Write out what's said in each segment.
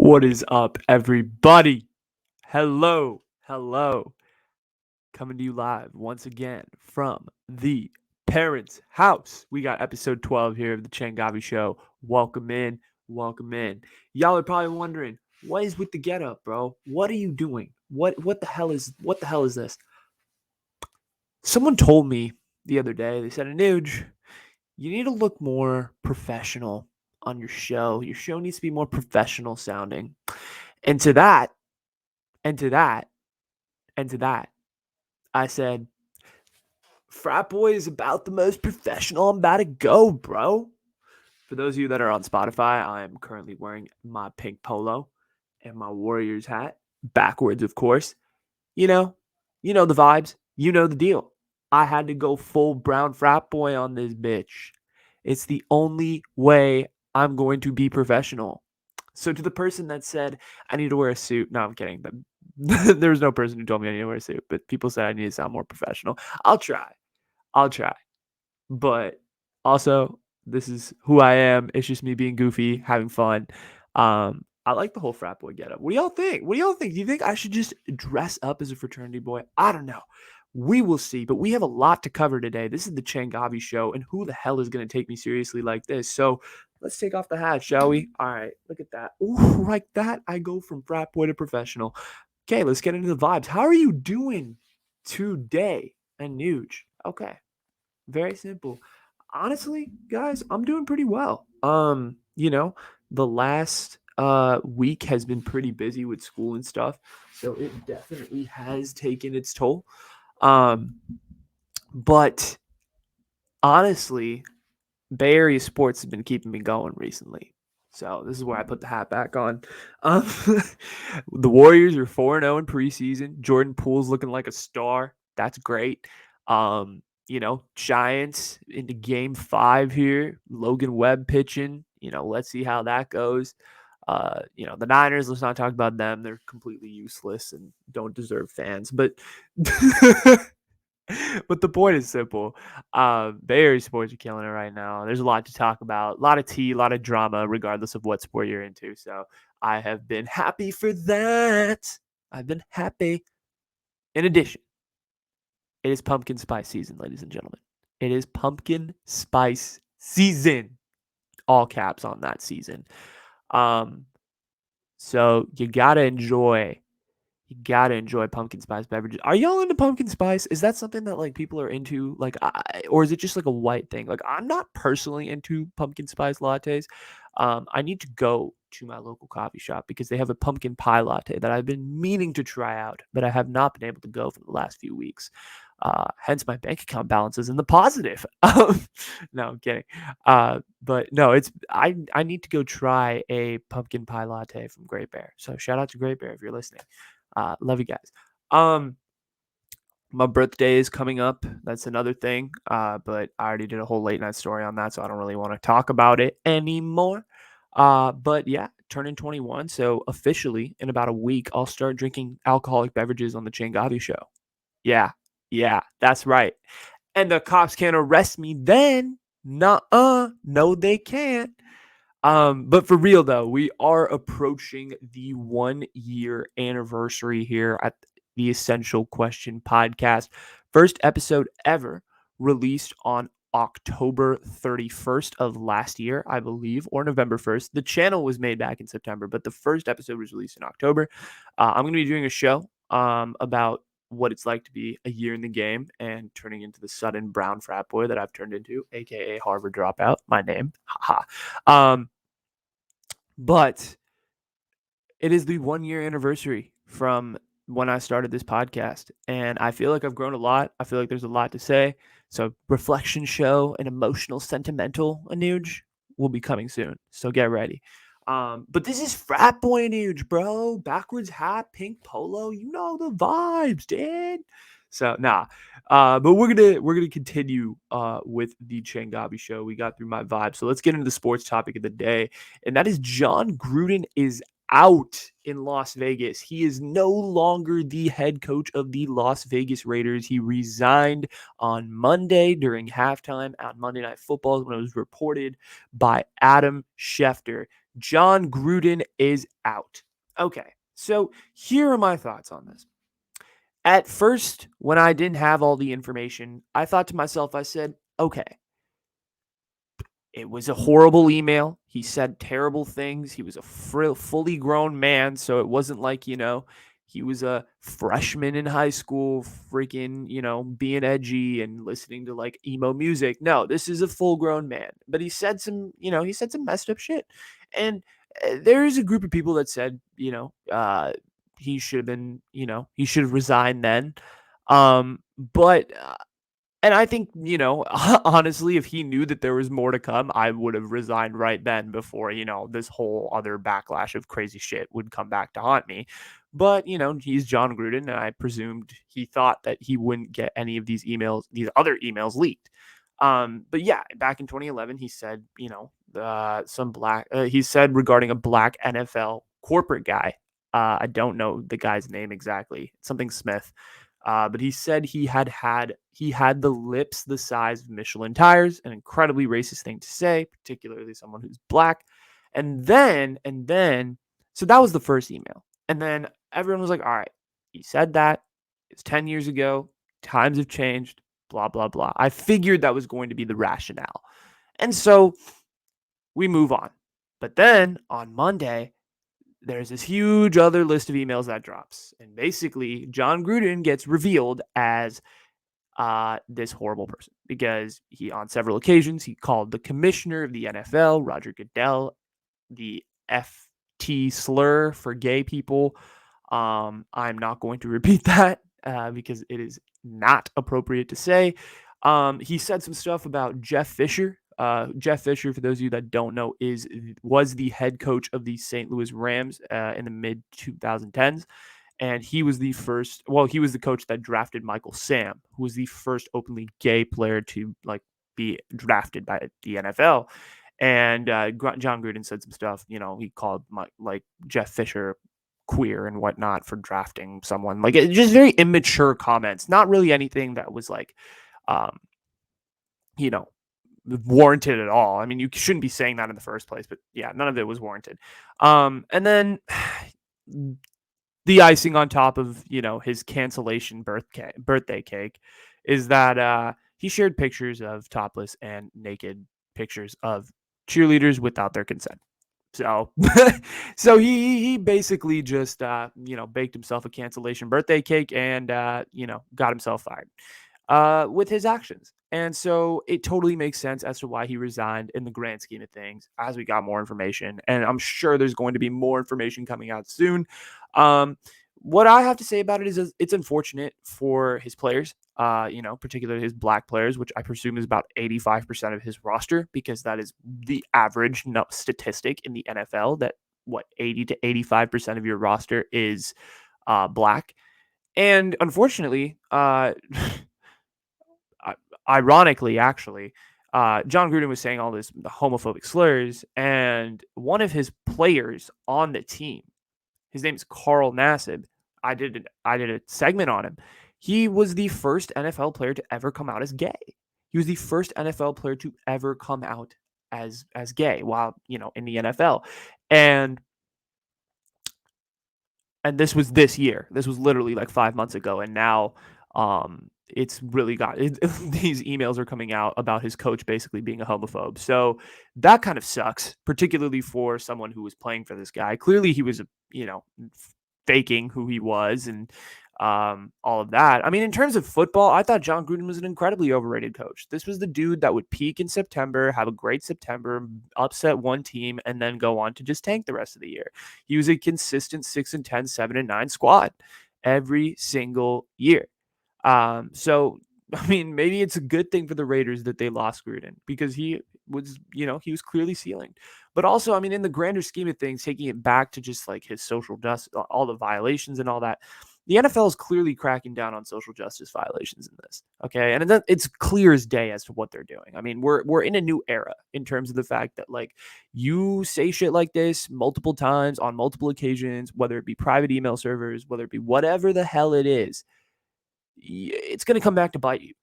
What is up, everybody? Hello. Coming to you live once again from the parents' house. We got episode 12 here of the Changavi show. Welcome in. Y'all are probably wondering, what is with the get up, bro? What are you doing? What the hell is this? Someone told me the other day, they said, Anuj, you need to look more professional on your show. Your show needs to be more professional sounding. And to that, I said, Frat Boy is about the most professional I'm about to go, bro. For those of you that are on Spotify, I am currently wearing my pink polo and my Warriors hat, backwards, of course. You know the vibes. You know the deal. I had to go full brown frat boy on this bitch. It's the only way I'm going to be professional. So to the person that said I need to wear a suit, no, I'm kidding. There was no person who told me I need to wear a suit, but people said I need to sound more professional. I'll try. But also, this is who I am. It's just me being goofy, having fun. I like the whole frat boy getup. What do y'all think? Do you think I should just dress up as a fraternity boy? I don't know. We will see, but we have a lot to cover today. This is the Changavi show, and who the hell is going to take me seriously like this? So let's take off the hat, shall we? All right, look at that. Ooh, like that, I go from frat boy to professional. Okay, let's get into the vibes. How are you doing today, Anuj? Okay, very simple. Honestly, guys, I'm doing pretty well. The last week has been pretty busy with school and stuff, so it definitely has taken its toll. But honestly, Bay Area sports have been keeping me going recently. So this is where I put the hat back on. Um, the Warriors are 4-0 in preseason. Jordan Poole's looking like a star. That's great. Giants into game 5 here. Logan Webb pitching. Let's see how that goes. The Niners, let's not talk about them. They're completely useless and don't deserve fans. But but the point is simple. Bay Area sports are killing it right now. There's a lot to talk about, a lot of tea, a lot of drama, regardless of what sport you're into. So I have been happy for that. I've been happy. In addition, it is pumpkin spice season, ladies and gentlemen. It is pumpkin spice season. All caps on that season. So you gotta enjoy pumpkin spice beverages. Are y'all into pumpkin spice? Is that something that like people are into? Or is it just like a white thing? Like I'm not personally into pumpkin spice lattes. I need to go to my local coffee shop because they have a pumpkin pie latte that I've been meaning to try out, but I have not been able to go for the last few weeks. Hence my bank account balance is in the positive. No, I'm kidding. But no, I need to go try a pumpkin pie latte from Great Bear. So shout out to Great Bear if you're listening. Love you guys. My birthday is coming up. That's another thing. But I already did a whole late night story on that, so I don't really want to talk about it anymore. But yeah, turning 21. So officially in about a week, I'll start drinking alcoholic beverages on the Changavi show. Yeah, that's right. And the cops can't arrest me then. Nuh-uh. No, they can't. But for real though, we are approaching the 1-year anniversary here at the Essential Question podcast. First episode ever released on October 31st of last year, I believe, or November 1st. The channel was made back in September, but the first episode was released in October. I'm going to be doing a show about what it's like to be a year in the game and turning into the sudden brown frat boy that I've turned into, aka Harvard dropout, my name. Haha. But it is the 1-year anniversary from when I started this podcast. And I feel like I've grown a lot. I feel like there's a lot to say. So reflection show and emotional, sentimental Anuj will be coming soon. So get ready. But this is frat boy Anuj, bro. Backwards hat, pink polo. You know the vibes, dude. So but we're gonna continue with the Changavi show. We got through my vibe, so let's get into the sports topic of the day, and that is John Gruden is out in Las Vegas. He is no longer the head coach of the Las Vegas Raiders. He resigned on Monday during halftime on Monday Night Football when it was reported by Adam Schefter. John Gruden is out. Okay, so here are my thoughts on this. At first, when I didn't have all the information, I thought to myself, I said, okay, it was a horrible email. He said terrible things. He was a fully grown man. So it wasn't like, he was a freshman in high school, freaking, being edgy and listening to like emo music. No, this is a full grown man. But he said some messed up shit. And there is a group of people that said, he should have been, he should have resigned then. But and I think, honestly, if he knew that there was more to come, I would have resigned right then before, this whole other backlash of crazy shit would come back to haunt me. But, he's John Gruden, and I presumed he thought that he wouldn't get any of these other emails leaked. But yeah, back in 2011, he said, he said regarding a black NFL corporate guy. I don't know the guy's name exactly, something Smith. But he said he had the lips the size of Michelin tires, an incredibly racist thing to say, particularly someone who's black. So that was the first email. And then everyone was like, all right, he said that. It's 10 years ago. Times have changed, blah, blah, blah. I figured that was going to be the rationale. And so we move on. But then on Monday, there's this huge other list of emails that drops. And basically, John Gruden gets revealed as this horrible person because he, on several occasions, he called the commissioner of the NFL, Roger Goodell, the FT slur for gay people. I'm not going to repeat that because it is not appropriate to say. He said some stuff about Jeff Fisher. Jeff Fisher, for those of you that don't know, was the head coach of the St. Louis Rams in the mid 2010s. And he was the coach that drafted Michael Sam, who was the first openly gay player to be drafted by the NFL. And John Gruden said some stuff. He called Jeff Fisher queer and whatnot for drafting someone. Just very immature comments. Not really anything that was um, you know, warranted at all. I mean, you shouldn't be saying that in the first place, but yeah, none of it was warranted. And then the icing on top of his cancellation birthday cake is that he shared pictures of topless and naked pictures of cheerleaders without their consent. So so he basically just baked himself a cancellation birthday cake and got himself fired with his actions. And so it totally makes sense as to why he resigned in the grand scheme of things as we got more information. And I'm sure there's going to be more information coming out soon. What I have to say about it is it's unfortunate for his players, particularly his black players, which I presume is about 85% of his roster, because that is the average statistic in the NFL, that 80 to 85% of your roster is black. And unfortunately, ironically, actually, John Gruden was saying all this homophobic slurs, and one of his players on the team, his name is Carl Nassib. I did a segment on him. He was the first NFL player to ever come out as gay. He was the first NFL player to ever come out as gay while in the NFL, and this was this year. This was literally like 5 months ago, and now it's really these emails are coming out about his coach basically being a homophobe. So that kind of sucks, particularly for someone who was playing for this guy. Clearly, he was faking who he was and all of that. I mean, in terms of football, I thought John Gruden was an incredibly overrated coach. This was the dude that would peak in September, have a great September, upset one team, and then go on to just tank the rest of the year. He was a consistent 6-10, 7-9 squad every single year. So I mean, maybe it's a good thing for the Raiders that they lost Gruden, because he was clearly ceiling. But also, I mean, in the grander scheme of things, taking it back to just like his social justice, all the violations and all that, the NFL is clearly cracking down on social justice violations in this. Okay. And it's clear as day as to what they're doing. I mean, we're in a new era in terms of the fact that you say shit like this multiple times on multiple occasions, whether it be private email servers, whether it be whatever the hell it is, it's going to come back to bite you.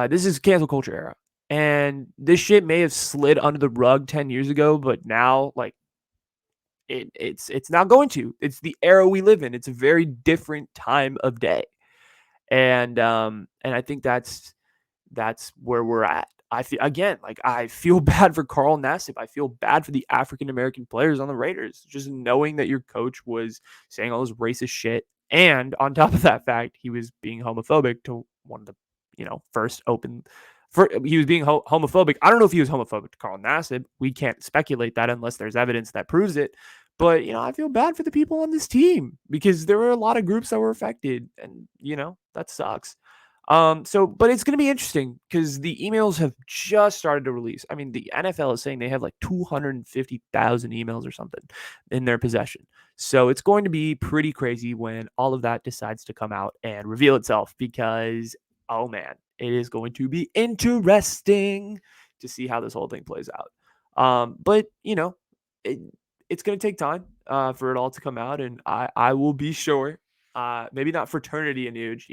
This is cancel culture era. And this shit may have slid under the rug 10 years ago, but now, it's not going to. It's the era we live in. It's a very different time of day, and I think that's where we're at. I feel again like I feel bad for Carl Nassib. I feel bad for the African American players on the Raiders, just knowing that your coach was saying all this racist shit, and on top of that fact, he was being homophobic to one of the first open. He was being homophobic. I don't know if he was homophobic to Carl Nassib. We can't speculate that unless there's evidence that proves it. But I feel bad for the people on this team because there were a lot of groups that were affected, and that sucks. But it's going to be interesting because the emails have just started to release. I mean, the NFL is saying they have like 250,000 emails or something in their possession. So it's going to be pretty crazy when all of that decides to come out and reveal itself because, oh man, it is going to be interesting to see how this whole thing plays out. But it's going to take time for it all to come out, and I will be sure maybe not fraternity and Nuge,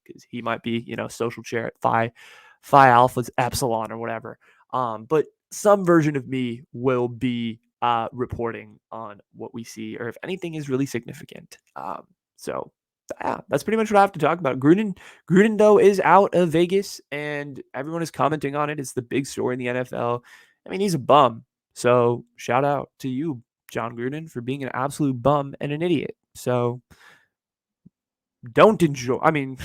because he might be, social chair at Phi Alpha's Epsilon or whatever. But some version of me will be reporting on what we see or if anything is really significant. So yeah, that's pretty much what I have to talk about. Gruden though is out of Vegas and everyone is commenting on it. It's the big story in the NFL. I mean, he's a bum. So shout out to you, John Gruden, for being an absolute bum and an idiot. So don't enjoy. I mean,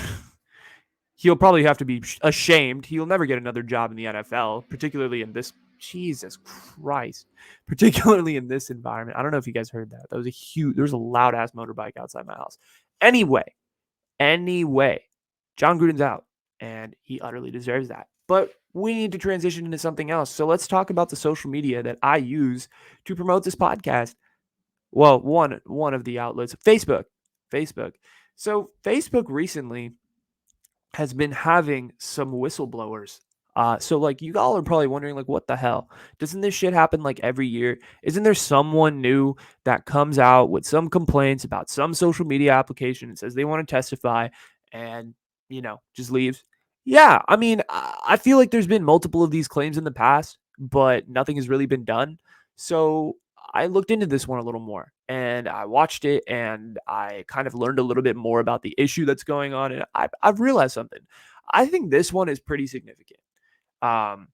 he'll probably have to be ashamed. He'll never get another job in the NFL, particularly in this. Jesus Christ, particularly in this environment. I don't know if you guys heard that. That was there was a loud ass motorbike outside my house. Anyway, John Gruden's out, and he utterly deserves that. But we need to transition into something else. So let's talk about the social media that I use to promote this podcast. Well, one of the outlets, Facebook. So Facebook recently has been having some whistleblowers. So like you all are probably wondering like what the hell? Doesn't this shit happen like every year? Isn't there someone new that comes out with some complaints about some social media application and says they want to testify and just leaves? Yeah, I mean, I feel like there's been multiple of these claims in the past, but nothing has really been done. So I looked into this one a little more and I watched it and I kind of learned a little bit more about the issue that's going on. And I've realized something. I think this one is pretty significant. Um,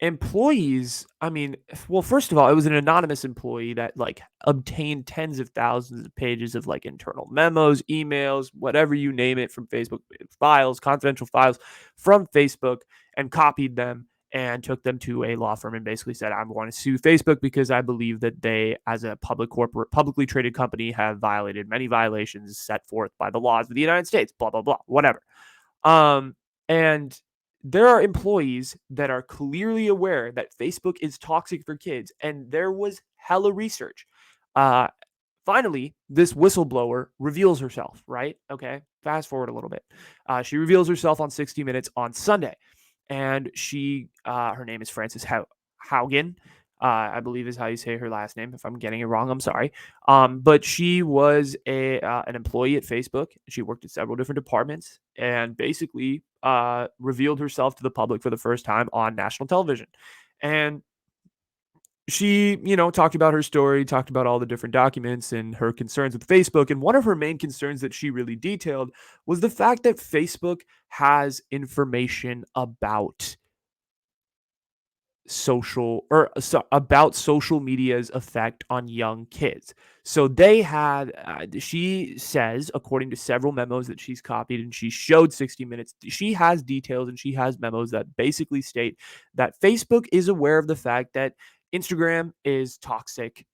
Employees, I mean, well, first of all, it was an anonymous employee that like obtained tens of thousands of pages of like internal memos, emails, whatever you name it, from Facebook files, confidential files from Facebook, and copied them and took them to a law firm and basically said, I want to sue Facebook because I believe that they, as a publicly traded company, have violated many violations set forth by the laws of the United States, blah, blah, blah, whatever. And there are employees that are clearly aware that Facebook is toxic for kids, and there was hella research. Finally, this whistleblower reveals herself, right? Okay, fast forward a little bit. She reveals herself on 60 Minutes on Sunday, and her name is Frances Haugen. I believe is how you say her last name. If I'm getting it wrong, I'm sorry. But she was an employee at Facebook. She worked at several different departments and basically revealed herself to the public for the first time on national television. And she, talked about her story, talked about all the different documents and her concerns with Facebook. And one of her main concerns that she really detailed was the fact that Facebook has information about about social media's effect on young kids. So they had, she says, according to several memos that she's copied and she showed 60 Minutes, she has details and she has memos that basically state that Facebook is aware of the fact that Instagram is toxic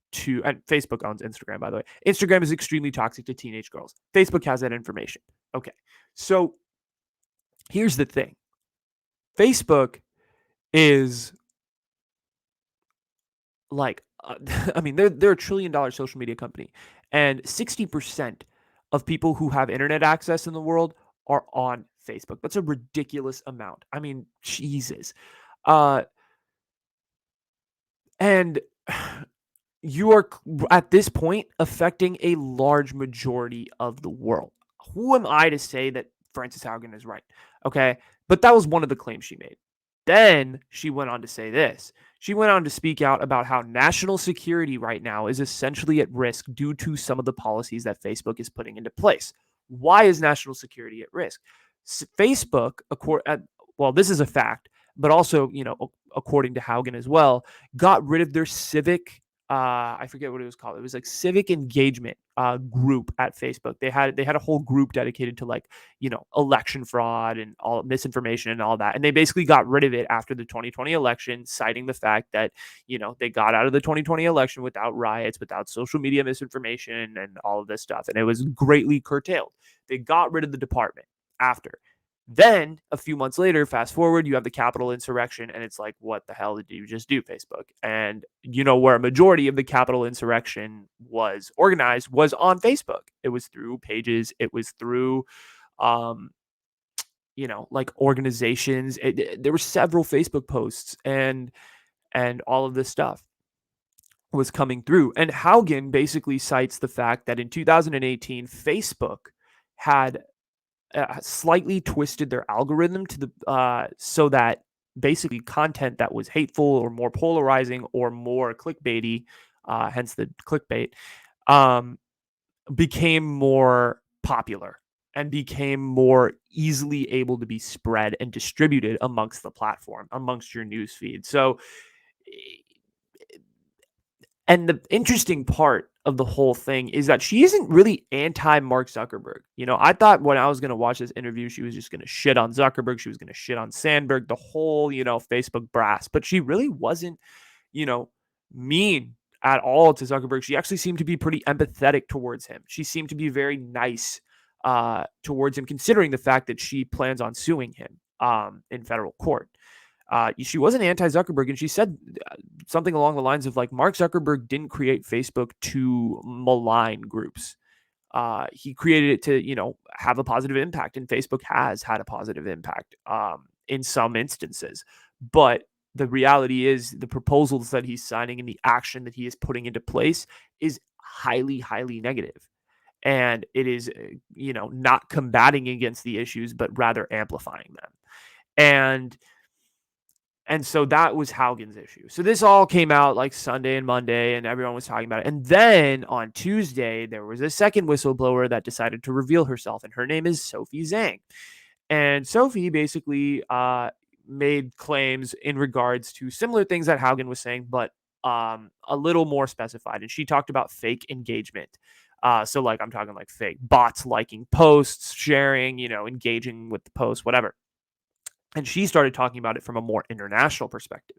and Facebook owns Instagram, by the way. Instagram is extremely toxic to teenage girls. Facebook has that information. Okay. So here's the thing. Facebook is like I mean, they're a $1 trillion social media company, and 60% of people who have internet access in the world are on Facebook. That's a ridiculous amount. I mean, Jesus. And you are at this point affecting a large majority of the world. Who am I to say that Frances Haugen is right? Okay, but that was one of the claims she made. Then she went on to say this. She went on to speak out about how national security right now is essentially at risk due to some of the policies that Facebook is putting into place. Why is national security at risk? Facebook, well, this is a fact, but also, according to Haugen as well, got rid of their civic. I forget what it was called. It was like civic engagement group at Facebook. They had a whole group dedicated to like election fraud and all misinformation and all that. And they basically got rid of it after the 2020 election, citing the fact that, they got out of the 2020 election without riots, without social media misinformation and all of this stuff. And it was greatly curtailed. They got rid of the department after. Then a few months later, fast forward, you have the Capitol insurrection, and it's like, what the hell did you just do, Facebook? And where a majority of the Capitol insurrection was organized was on Facebook. It was through pages. It was through, like organizations. There were several Facebook posts, and all of this stuff was coming through. And Haugen basically cites the fact that in 2018, Facebook had slightly twisted their algorithm to the so that basically content that was hateful or more polarizing or more clickbaity, hence the clickbait, became more popular and became more easily able to be spread and distributed amongst the platform, amongst your news feed. So, and the interesting part of the whole thing is that she isn't really anti Mark Zuckerberg. I thought when I was going to watch this interview, she was just going to shit on Zuckerberg. She was going to shit on Sandberg, the whole, Facebook brass. But she really wasn't, mean at all to Zuckerberg. She actually seemed to be pretty empathetic towards him. She seemed to be very nice towards him, considering the fact that she plans on suing him in federal court. She wasn't anti-Zuckerberg, and she said something along the lines of like, Mark Zuckerberg didn't create Facebook to malign groups. He created it to, have a positive impact, and Facebook has had a positive impact in some instances. But the reality is the proposals that he's signing and the action that he is putting into place is highly, highly negative. And it is, not combating against the issues, but rather amplifying them. And so that was Haugen's issue. So this all came out like Sunday and Monday, and everyone was talking about it. And then on Tuesday, there was a second whistleblower that decided to reveal herself, and her name is Sophie Zhang. And Sophie basically made claims in regards to similar things that Haugen was saying, but a little more specified. And she talked about fake engagement. So like I'm talking like fake bots liking posts, sharing, engaging with the post, whatever. And she started talking about it from a more international perspective.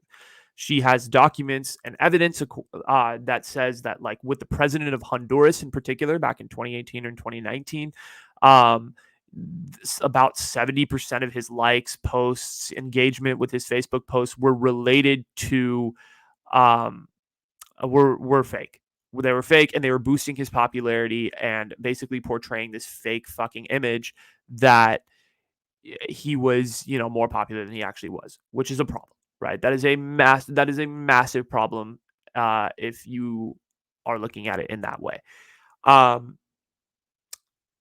She has documents and evidence that says that, like, with the president of Honduras in particular, back in 2018 or 2019, about 70% of his likes, posts, engagement with his Facebook posts were related to, were fake. They were fake, and they were boosting his popularity and basically portraying this fake fucking image that he was, more popular than he actually was, which is a problem, right? That is a massive problem if you are looking at it in that way. And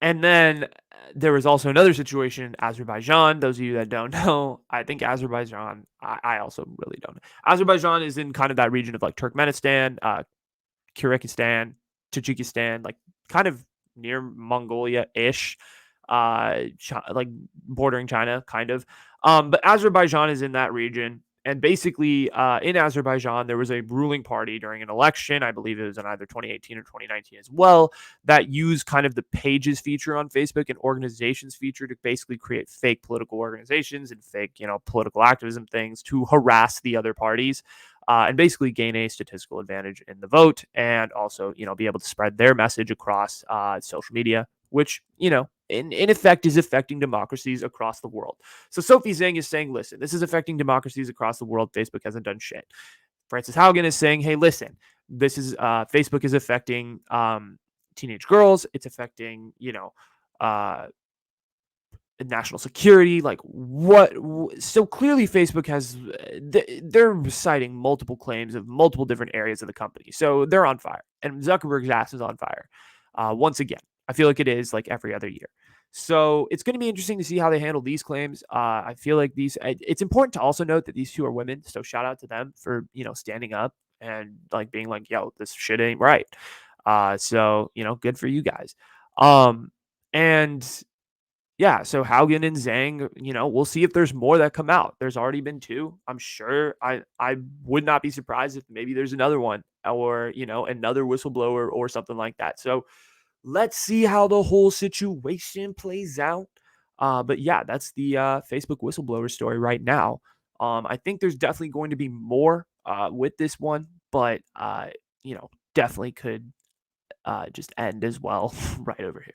then there was also another situation in Azerbaijan. Those of you that don't know, I think Azerbaijan, I also really don't know. Azerbaijan is in kind of that region of like Turkmenistan, Kyrgyzstan, Tajikistan, like kind of near Mongolia-ish. Like bordering China, kind of. But Azerbaijan is in that region. And basically, in Azerbaijan, there was a ruling party during an election. I believe it was in either 2018 or 2019 as well, that used kind of the pages feature on Facebook and organizations feature to basically create fake political organizations and fake, political activism things to harass the other parties. And basically gain a statistical advantage in the vote, and also, be able to spread their message across social media, which, in effect is affecting democracies across the world. So Sophie Zhang is saying, listen, this is affecting democracies across the world. Facebook hasn't done shit. Frances Haugen is saying, hey, listen, this is Facebook is affecting teenage girls. It's affecting, national security. Like what? So clearly Facebook has, they're citing multiple claims of multiple different areas of the company. So they're on fire, and Zuckerberg's ass is on fire. Once again, I feel like it is like every other year. So it's going to be interesting to see how they handle these claims. I feel like it's important to also note that these two are women. So shout out to them for, standing up and like being like, yo, this shit ain't right. So, good for you guys. And yeah, so Haugen and Zhang, we'll see if there's more that come out. There's already been two. I'm sure I would not be surprised if maybe there's another one or, another whistleblower or something like that. So let's see how the whole situation plays out. But yeah, that's the Facebook whistleblower story right now. I think there's definitely going to be more with this one, but definitely could just end as well right over here.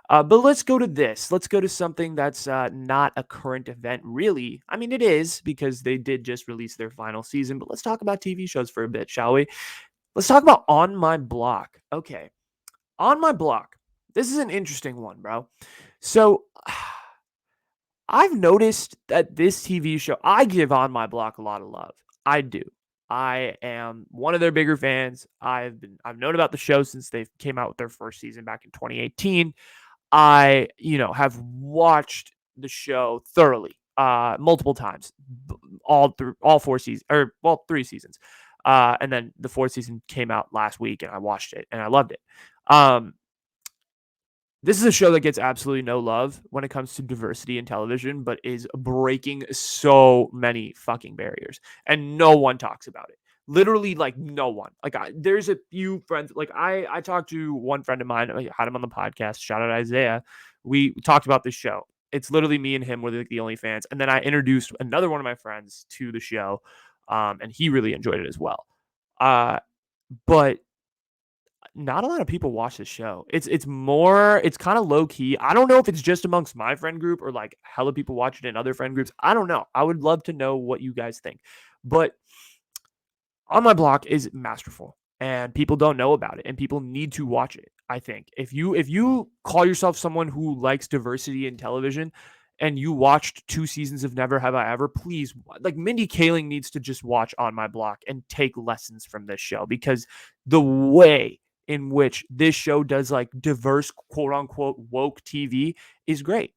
But let's go to this. Let's go to something that's not a current event, really. I mean, it is because they did just release their final season, but let's talk about TV shows for a bit, shall we? Let's talk about On My Block. Okay. On My Block. This is an interesting one, bro. So I've noticed that this TV show, I give On My Block a lot of love. I do. I am one of their bigger fans. I've known about the show since they came out with their first season back in 2018. I, have watched the show thoroughly, multiple times, all through all 4 seasons, or well, 3 seasons. And then the 4th season came out last week and I watched it and I loved it. Um, this is a show that gets absolutely no love when it comes to diversity in television, but is breaking so many fucking barriers, and no one talks about it. Literally, like no one. Like there's a few friends. Like I talked to one friend of mine. I had him on the podcast. Shout out Isaiah. We talked about this show. It's literally me and him were like the only fans. And then I introduced another one of my friends to the show, and he really enjoyed it as well. But not a lot of people watch this show. It's kind of low key. I don't know if it's just amongst my friend group or like hella people watch it in other friend groups. I don't know. I would love to know what you guys think. But On My Block is masterful and people don't know about it and people need to watch it. I think if you call yourself someone who likes diversity in television and you watched 2 seasons of Never Have I Ever, please, like, Mindy Kaling needs to just watch On My Block and take lessons from this show, because the way in which this show does like diverse, quote unquote, woke TV is great.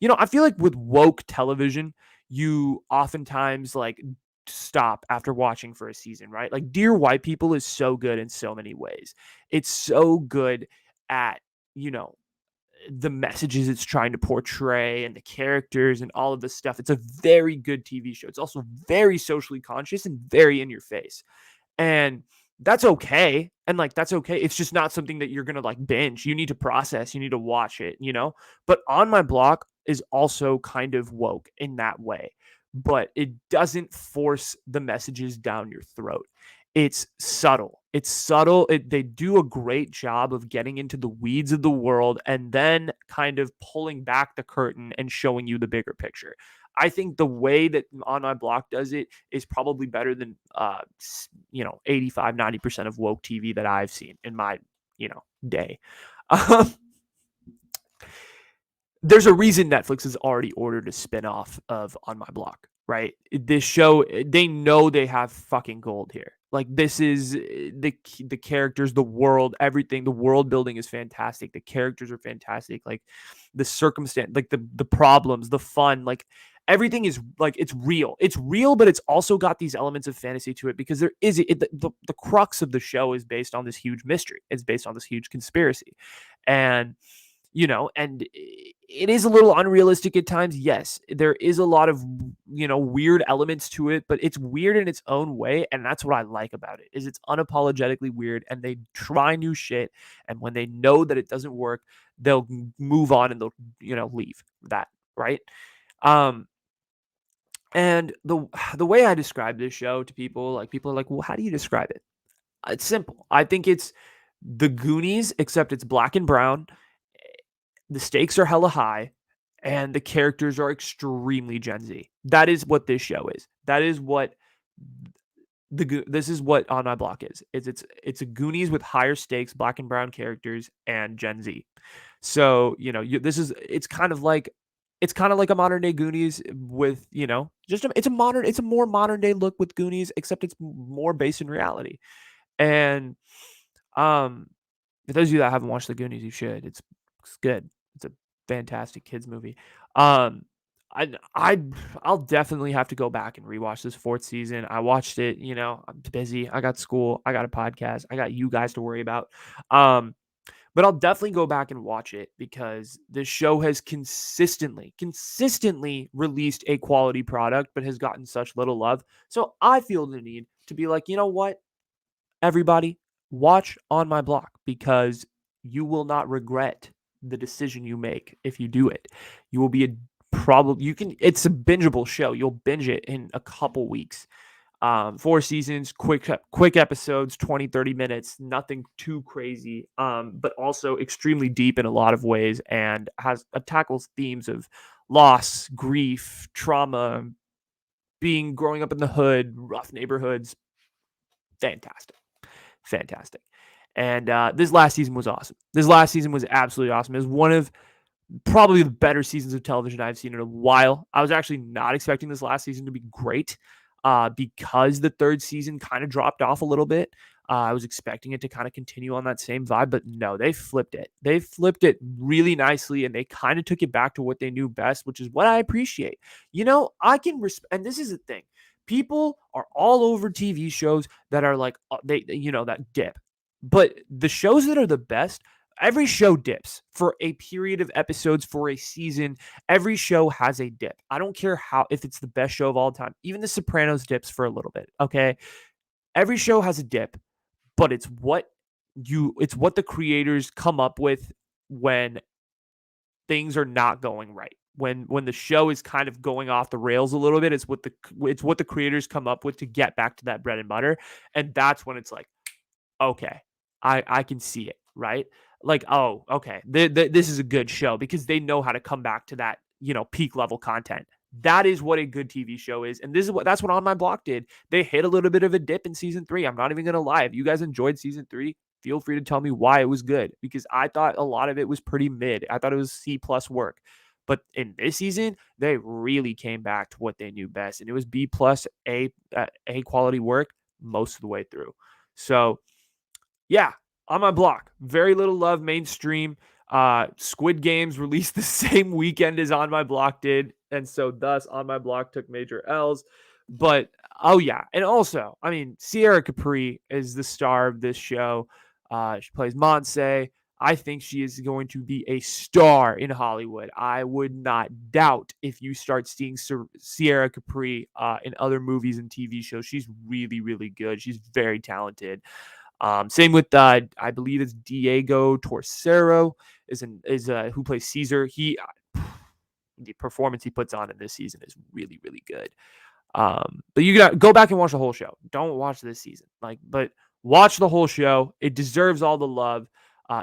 I feel like with woke television, you oftentimes like stop after watching for a season, right? Like Dear White People is so good in so many ways. It's so good at, you know, the messages it's trying to portray and the characters and all of this stuff. It's a very good TV show. It's also very socially conscious and very in your face. And that's okay. And like that's okay. It's just not something that you're gonna like binge. You need to process, you need to watch it. But On My Block is also kind of woke in that way. But it doesn't force the messages down your throat. It's subtle. It's subtle. They do a great job of getting into the weeds of the world and then kind of pulling back the curtain and showing you the bigger picture. I think the way that On My Block does it is probably better than 85-90% of woke TV that I've seen in my, day. Um, there's a reason Netflix has already ordered a spin-off of On My Block, right? This show, they know they have fucking gold here. Like this is the characters, the world, everything. The world building is fantastic. The characters are fantastic. Like the circumstance, like the problems, the fun, like everything is like it's real. It's real, but it's also got these elements of fantasy to it because the crux of the show is based on this huge mystery. It's based on this huge conspiracy, and and it is a little unrealistic at times. Yes, there is a lot of, weird elements to it, but it's weird in its own way. And that's what I like about it, is it's unapologetically weird and they try new shit. And when they know that it doesn't work, they'll move on and they'll, leave that. Right. Um, and the way I describe this show to people, like people are like, well, how do you describe it? It's simple. I think it's the Goonies, except it's black and brown. The stakes are hella high and the characters are extremely Gen Z. That is what this show is. That is what this is what On My Block is. It's a Goonies with higher stakes, black and brown characters, and Gen Z. So it's kind of like a modern day Goonies with it's a more modern day look with Goonies, except it's more based in reality. And for those of you that haven't watched the Goonies, you should. It's good. It's a fantastic kids movie. Um, I I'll definitely have to go back and rewatch this fourth season. I watched it, I'm busy. I got school, I got a podcast, I got you guys to worry about. Um, but I'll definitely go back and watch it because the show has consistently released a quality product, but has gotten such little love. So I feel the need to be like, you know what? Everybody, watch On My Block because you will not regret the decision you make if you do it. You will be it's a bingeable show. You'll binge it in a couple weeks. 4 seasons, quick episodes, 20-30 minutes, nothing too crazy, but also extremely deep in a lot of ways, and tackles themes of loss, grief, trauma, growing up in the hood, rough neighborhoods. Fantastic. And this last season was awesome. This last season was absolutely awesome. It was one of probably the better seasons of television I've seen in a while. I was actually not expecting this last season to be great because the third season kind of dropped off a little bit. I was expecting it to kind of continue on that same vibe, but no, they flipped it. They flipped it really nicely, and they kind of took it back to what they knew best, which is what I appreciate. I can and this is the thing. People are all over TV shows that are like that dip. But the shows that are the best, every show dips for a period of episodes, for a season. Every show has a dip. I don't care if it's the best show of all time. Even The Sopranos dips for a little bit, okay? Every show has a dip, but it's what the creators come up with when things are not going right. When the show is kind of going off the rails a little bit, it's what the creators come up with to get back to that bread and butter. And that's when it's like, okay, I can see it, right? Like, oh, okay, this is a good show because they know how to come back to that, peak level content. That is what a good TV show is, and that's what On My Block did. They hit a little bit of a dip in season 3. I'm not even gonna lie. If you guys enjoyed season 3, feel free to tell me why it was good, because I thought a lot of it was pretty mid. I thought it was C+ work. But in this season, they really came back to what they knew best, and it was B+, A quality work most of the way through. So yeah, On My Block. Very little love mainstream. Squid Games released the same weekend as On My Block did, and so thus On My Block took major L's. But oh yeah, and also, I mean, Sierra Capri is the star of this show. She plays Monse. I think she is going to be a star in Hollywood. I would not doubt if you start seeing Sierra Capri in other movies and TV shows. She's really, really good. She's very talented. Same with I believe it's Diego Torcero who plays Caesar. The performance he puts on in this season is really, really good. But you got go back and watch the whole show. Don't watch this season. But watch the whole show. It deserves all the love.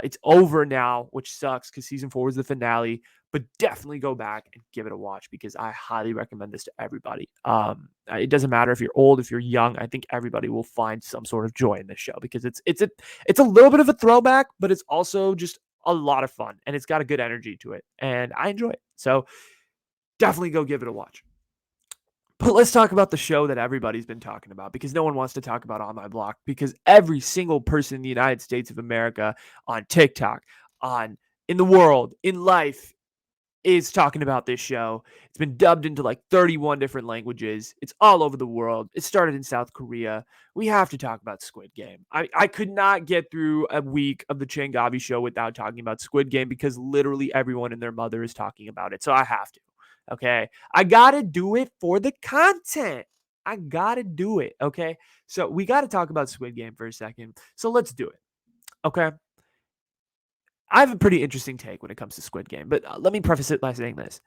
It's over now, which sucks because season 4 was the finale. But definitely go back and give it a watch because I highly recommend this to everybody. It doesn't matter if you're old, if you're young. I think everybody will find some sort of joy in this show because it's a little bit of a throwback, but it's also just a lot of fun and it's got a good energy to it, and I enjoy it. So definitely go give it a watch. But let's talk about the show that everybody's been talking about, because no one wants to talk about On My Block, because every single person in the United States of America, on TikTok, in the world, in life, is talking about this show. It's been dubbed into like 31 different languages. It's all over the world. It started in South Korea. We have to talk about Squid Game. I could not get through a week of the Changavi show without talking about Squid Game, because literally everyone and their mother is talking about it. So I have to. Okay. I got to do it for the content. I got to do it. Okay. So we got to talk about Squid Game for a second. So let's do it. Okay. I have a pretty interesting take when it comes to Squid Game, but let me preface it by saying this.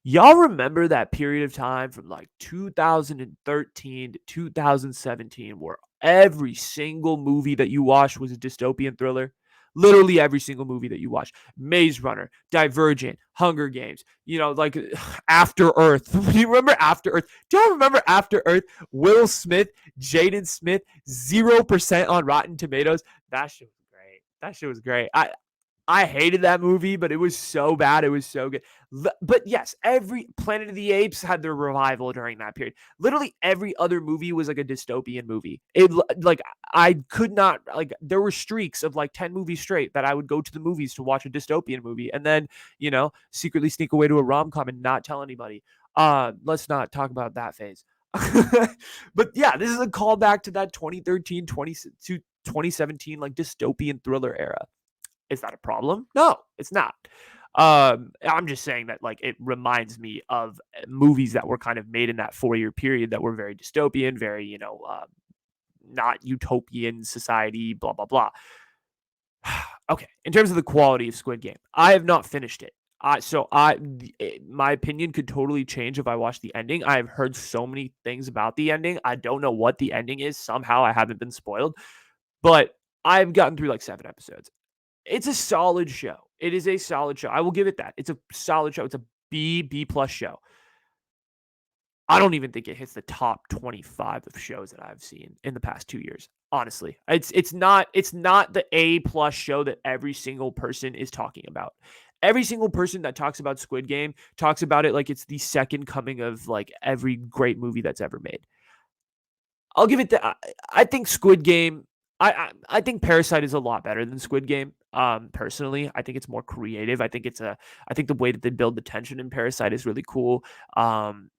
Y'all remember that period of time from like 2013 to 2017 where every single movie that you watched was a dystopian thriller? Literally every single movie that you watched. Maze Runner, Divergent, Hunger Games, like After Earth. Do you remember After Earth? Do y'all remember After Earth? Will Smith, Jaden Smith, 0% on Rotten Tomatoes. That shit was great. I hated that movie, but it was so bad. It was so good. But yes, every Planet of the Apes had their revival during that period. Literally every other movie was like a dystopian movie. Like I could not like there were streaks of like 10 movies straight that I would go to the movies to watch a dystopian movie and then, secretly sneak away to a rom-com and not tell anybody. Let's not talk about that phase. But yeah, this is a callback to that 2013 to 2017 like dystopian thriller era. Is that a problem? No, it's not. I'm just saying that like it reminds me of movies that were kind of made in that 4-year period that were very dystopian, very not utopian society, blah blah blah. Okay, in terms of the quality of Squid Game, I have not finished it. My opinion could totally change if I watch the ending. I have heard so many things about the ending. I don't know what the ending is. Somehow I haven't been spoiled, but I've gotten through like 7 episodes. It's a solid show. It is a solid show. I will give it that. It's a solid show. It's a B plus show. I don't even think it hits the top 25 of shows that I've seen in the past 2 years. Honestly, it's not the A plus show that every single person is talking about. Every single person that talks about Squid Game talks about it like it's the second coming of like every great movie that's ever made. I'll give it that. I think Squid Game. I think Parasite is a lot better than Squid Game. Personally, I think it's more creative. I think the way that they build the tension in Parasite is really cool.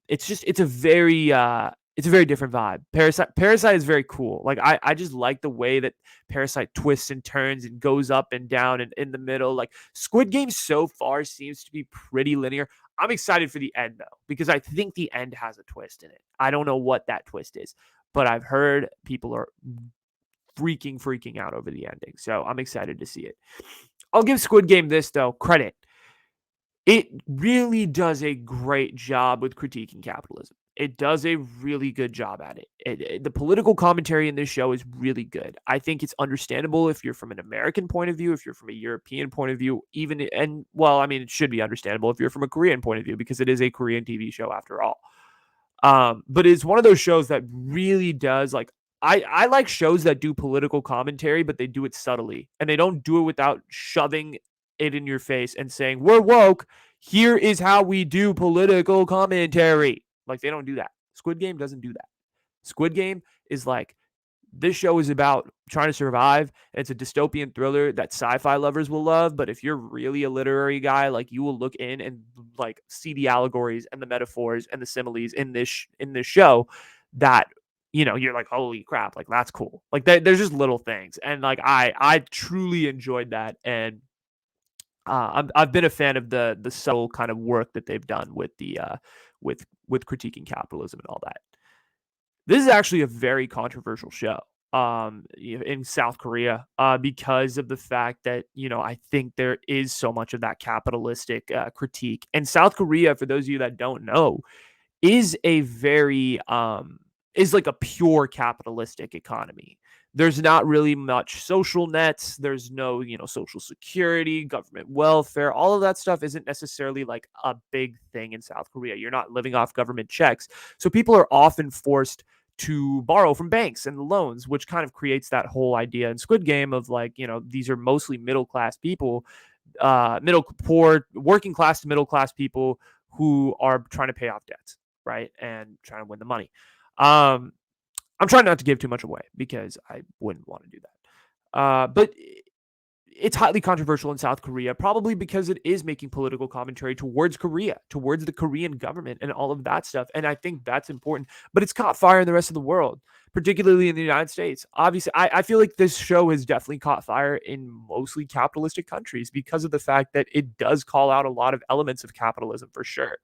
It's a very different vibe. Parasite is very cool. Like I just like the way that Parasite twists and turns and goes up and down and in the middle. Like Squid Game so far seems to be pretty linear. I'm excited for the end though, because I think the end has a twist in it. I don't know what that twist is, but I've heard people are freaking out over the ending. So I'm excited to see it. I'll give Squid Game this though, credit. It really does a great job with critiquing capitalism. It does a really good job at it. The political commentary in this show is really good. I think it's understandable if you're from an American point of view, if you're from a European point of view, it should be understandable if you're from a Korean point of view because it is a Korean TV show after all. But it's one of those shows that really does like I like shows that do political commentary, but they do it subtly and they don't do it without shoving it in your face and saying, "We're woke. Here is how we do political commentary." Like they don't do that. Squid Game doesn't do that. Squid Game is like this show is about trying to survive. It's a dystopian thriller that sci-fi lovers will love, but if you're really a literary guy, like you will look in and like see the allegories and the metaphors and the similes in this show that you're like, holy crap, like that's cool. Like there's just little things, and like I truly enjoyed that, and I've been a fan of the subtle kind of work that they've done with the with critiquing capitalism and all that. This is actually a very controversial show in South Korea because of the fact that I think there is so much of that capitalistic critique. And South Korea, for those of you that don't know, is a very is like a pure capitalistic economy. There's not really much social nets. There's no, social security, government welfare. All of that stuff isn't necessarily like a big thing in South Korea. You're not living off government checks. So people are often forced to borrow from banks and loans, which kind of creates that whole idea in Squid Game of like, these are mostly middle class people, poor, working class to middle class people who are trying to pay off debts, right? And trying to win the money. I'm trying not to give too much away because I wouldn't want to do that. But it's highly controversial in South Korea, probably because it is making political commentary towards Korea, towards the Korean government and all of that stuff. And I think that's important. But it's caught fire in the rest of the world, particularly in the United States. Obviously, I feel like this show has definitely caught fire in mostly capitalistic countries because of the fact that it does call out a lot of elements of capitalism for sure.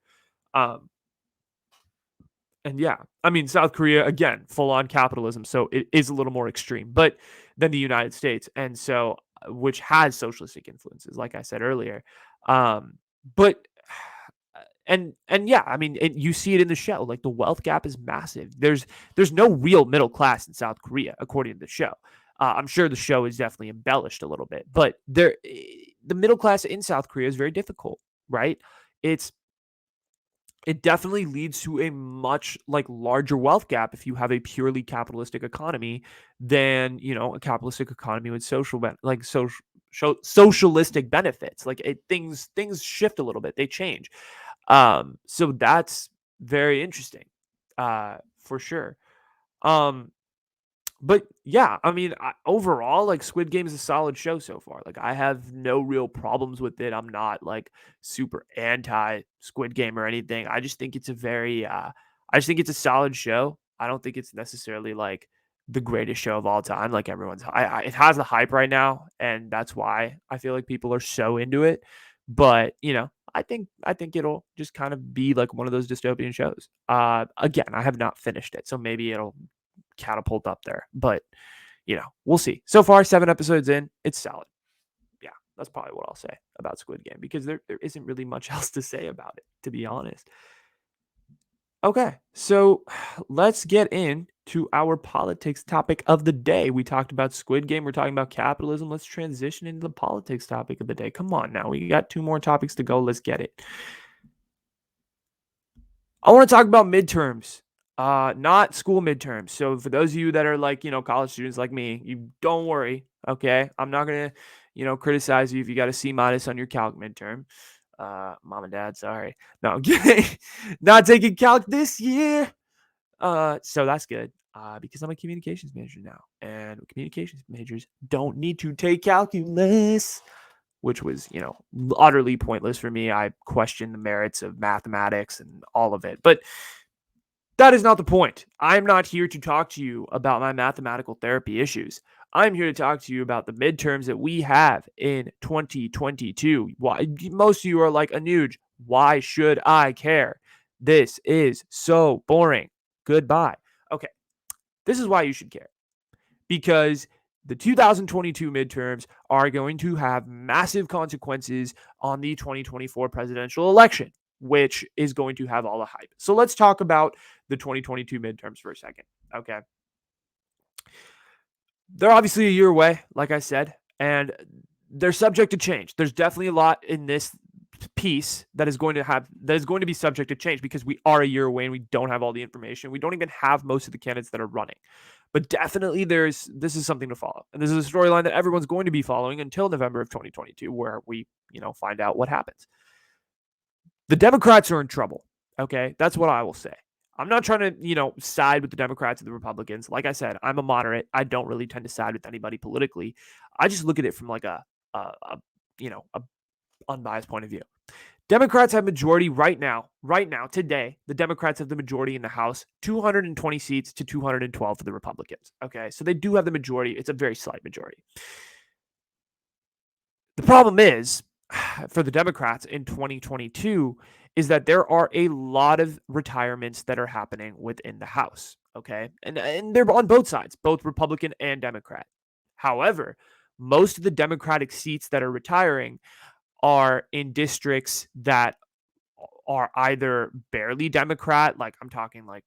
And yeah, I mean, South Korea, again, full on capitalism. So it is a little more extreme, but than the United States. And so, which has socialistic influences, like I said earlier. But, and yeah, I mean, you see it in the show, like the wealth gap is massive. There's no real middle class in South Korea, according to the show. I'm sure the show is definitely embellished a little bit, but the middle class in South Korea is very difficult, right? It definitely leads to a much like larger wealth gap if you have a purely capitalistic economy than a capitalistic economy with social socialistic benefits. Like things shift a little bit, they change. So that's very interesting, for sure. Um, but yeah, I mean, overall, like Squid Game is a solid show so far. Like I have no real problems with it. I'm not like super anti Squid Game or anything. I just think it's a very, I just think it's a solid show. I don't think it's necessarily like the greatest show of all time. Like everyone's, it has the hype right now, and that's why I feel like people are so into it. But I think it'll just kind of be like one of those dystopian shows. Again, I have not finished it, so maybe it'll catapult up there. But we'll see. So far, 7 episodes in, it's solid. Yeah, that's probably what I'll say about Squid Game, because there isn't really much else to say about it, to be honest. Okay, so let's get into our politics topic of the day. We talked about Squid Game. We're talking about capitalism. Let's transition into the politics topic of the day. Come on now. We got 2 more topics to go. Let's get it. I want to talk about midterms, not school midterms. So for those of you that are like, college students like me, you don't worry. Okay. I'm not going to, criticize you if you got a C- on your calc midterm. Mom and dad, sorry. No, I'm kidding. Not taking calc this year. So that's good. Because I'm a communications major now, and communications majors don't need to take calculus, which was, utterly pointless for me. I questioned the merits of mathematics and all of it. But that is not the point. I'm not here to talk to you about my mathematical therapy issues. I'm here to talk to you about the midterms that we have in 2022. Why most of you are like, Anuj, why should I care? This is so boring. Goodbye. Okay. This is why you should care. Because the 2022 midterms are going to have massive consequences on the 2024 presidential election, which is going to have all the hype. So let's talk about the 2022 midterms for a second. Okay. They're obviously a year away, like I said, and they're subject to change. There's definitely a lot in this piece that is going to be subject to change, because we are a year away and we don't have all the information. We don't even have most of the candidates that are running. But definitely this is something to follow. And this is a storyline that everyone's going to be following until November of 2022, where we, find out what happens. The Democrats are in trouble. Okay. That's what I will say. I'm not trying to, side with the Democrats and the Republicans. Like I said, I'm a moderate. I don't really tend to side with anybody politically. I just look at it from like a unbiased point of view. Democrats have majority right now, today. The Democrats have the majority in the House, 220 seats to 212 for the Republicans. Okay, so they do have the majority. It's a very slight majority. The problem is, for the Democrats in 2022, is that there are a lot of retirements that are happening within the House. Okay, and they're on both sides, both Republican and Democrat. However, most of the Democratic seats that are retiring are in districts that are either barely Democrat, like I'm talking like,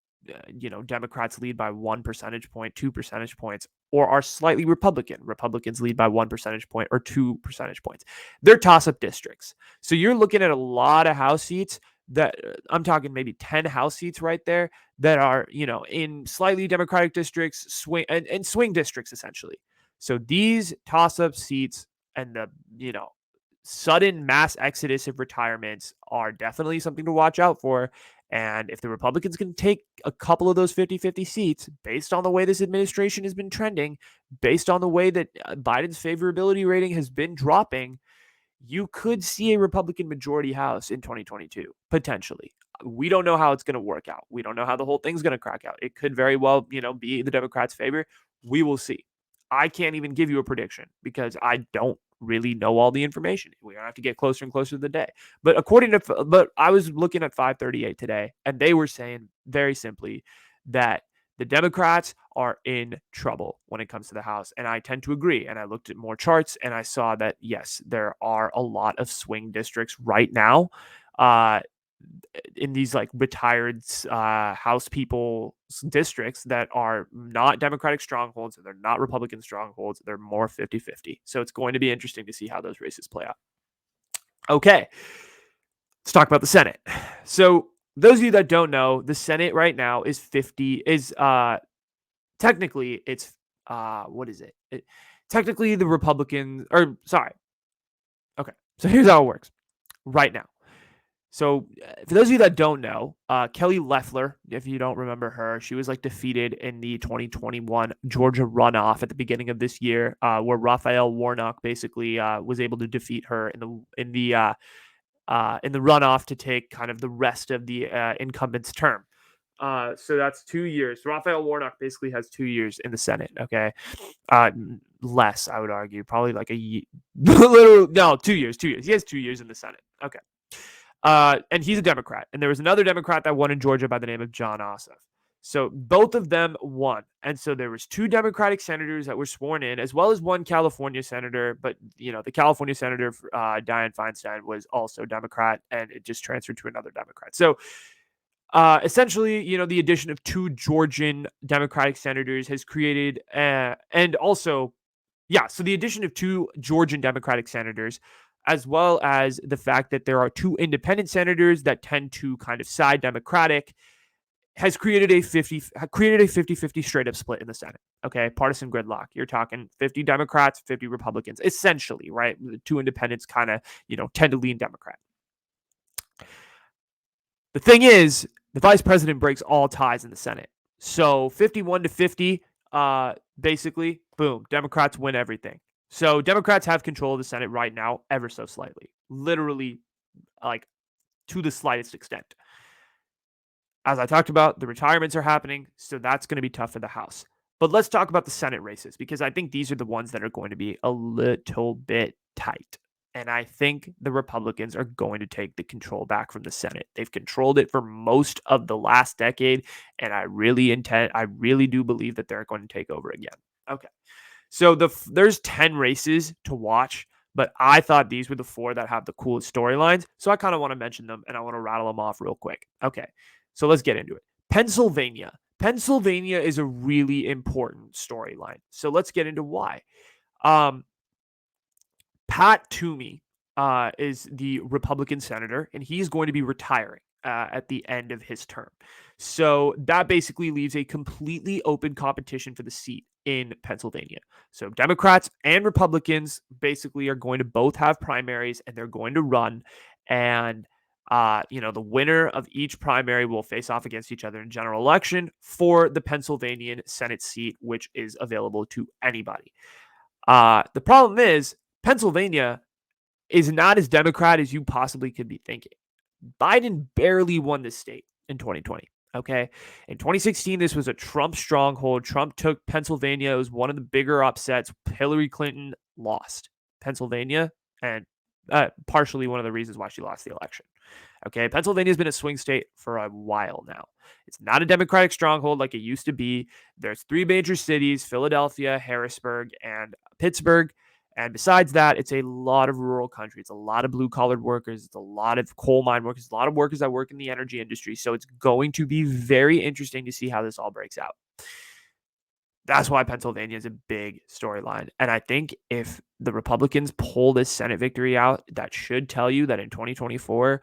Democrats lead by 1 percentage point, 2 percentage points, or are slightly Republican. Republicans lead by 1 percentage point or 2 percentage points. They're toss-up districts. So you're looking at a lot of House seats that I'm talking maybe 10 House seats right there that are, in slightly Democratic districts, swing districts, essentially. So these toss-up seats and the, sudden mass exodus of retirements are definitely something to watch out for. And if the Republicans can take a couple of those 50-50 seats, based on the way this administration has been trending, based on the way that Biden's favorability rating has been dropping, you could see a Republican majority House in 2022, potentially. We don't know how it's going to work out. We don't know how the whole thing's going to crack out. It could very well, be the Democrats' favor. We will see. I can't even give you a prediction because I don't really know all the information. We're gonna have to get closer and closer to the day. But I was looking at 538 today, and they were saying very simply that the Democrats are in trouble when it comes to the House. And I tend to agree. And I looked at more charts and I saw that, yes, there are a lot of swing districts right now. In these like retired House people districts that are not Democratic strongholds and they're not Republican strongholds. They're more 50-50. So it's going to be interesting to see how those races play out. Okay. Let's talk about the Senate. So those of you that don't know, the Senate right now is technically it's what is it? technically the Republicans, or sorry. Okay. So here's how it works right now. So, for those of you that don't know, Kelly Loeffler, if you don't remember her, she was like defeated in the 2021 Georgia runoff at the beginning of this year, where Raphael Warnock basically was able to defeat her in the runoff to take kind of the rest of the incumbent's term. So that's 2 years. Raphael Warnock basically has 2 years in the Senate. Okay, uh, less I would argue, probably like a year. Literally, no, 2 years. 2 years. He has 2 years in the Senate. Okay. And he's a Democrat. And there was another Democrat that won in Georgia by the name of John Ossoff. So both of them won. And so there was two Democratic senators that were sworn in, as well as one California senator. But, the California senator, Dianne Feinstein, was also Democrat, and it just transferred to another Democrat. So essentially, the addition of two Georgian Democratic senators has created, and also, yeah, so the addition of two Georgian Democratic senators, as well as the fact that there are two independent senators that tend to kind of side Democratic, has created a 50-50 straight up split in the Senate. Okay, partisan gridlock. You're talking 50 Democrats, 50 Republicans, essentially, right? The two independents kind of, tend to lean Democrat. The thing is, the vice president breaks all ties in the Senate. So 51-50, basically, boom, Democrats win everything. So Democrats have control of the Senate right now, ever so slightly, literally, like to the slightest extent. As I talked about, the retirements are happening, so that's going to be tough for the House. But let's talk about the Senate races, because I think these are the ones that are going to be a little bit tight. And I think the Republicans are going to take the control back from the Senate. They've controlled it for most of the last decade, and I really do believe that they're going to take over again. Okay. So there's 10 races to watch, but I thought these were the four that have the coolest storylines. So I kind of want to mention them, and I want to rattle them off real quick. Okay. So let's get into it. Pennsylvania. Pennsylvania is a really important storyline. So let's get into why. Pat Toomey is the Republican senator, and he's going to be retiring at the end of his term. So that basically leaves a completely open competition for the seat in Pennsylvania. So Democrats and Republicans basically are going to both have primaries, and they're going to run. And the winner of each primary will face off against each other in general election for the Pennsylvania Senate seat, which is available to anybody. The problem is Pennsylvania is not as Democrat as you possibly could be thinking. Biden barely won the state in 2020. Okay. In 2016, this was a Trump stronghold. Trump took Pennsylvania. It was one of the bigger upsets. Hillary Clinton lost Pennsylvania, and partially one of the reasons why she lost the election. Okay. Pennsylvania has been a swing state for a while now. It's not a Democratic stronghold like it used to be. There's three major cities: Philadelphia, Harrisburg, and Pittsburgh. And besides that, it's a lot of rural country. It's a lot of blue-collar workers. It's a lot of coal mine workers. A lot of workers that work in the energy industry. So it's going to be very interesting to see how this all breaks out. That's why Pennsylvania is a big storyline. And I think if the Republicans pull this Senate victory out, that should tell you that in 2024,